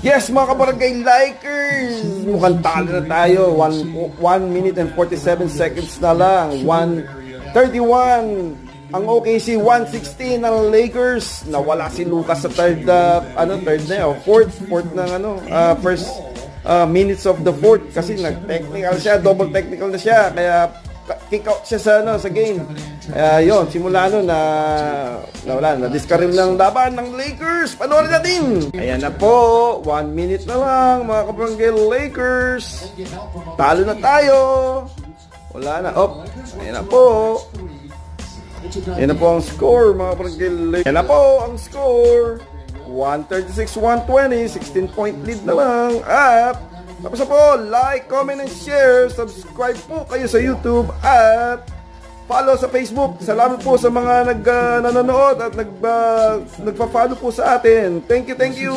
Yes, mga kabarangay likers, mukhang talo na tayo. 1 minute and 47 seconds na lang. 1:31 ang OKC, 1:16 ang Lakers. Nawala si Lucas sa third na yun, fourth ng first minutes of the fourth, kasi nag-technical siya, double technical na siya, kaya kick out siya sa game. Yun, simula nun na diskaril ng laban ng Lakers. Panoorin natin. Ayan na po, 1 minute na lang mga kabarangay Lakers. Talo na tayo. Wala na. Ayan na po. Ayan na po ang score mga kabarangay Lakers. Ayan na po ang score. 136-120, 16-point lead na lang. At tapos na po, like, comment, and share. Subscribe po kayo sa YouTube at follow sa Facebook. Salamat po sa mga nanonood at nagpa-follow po sa atin. Thank you, thank you.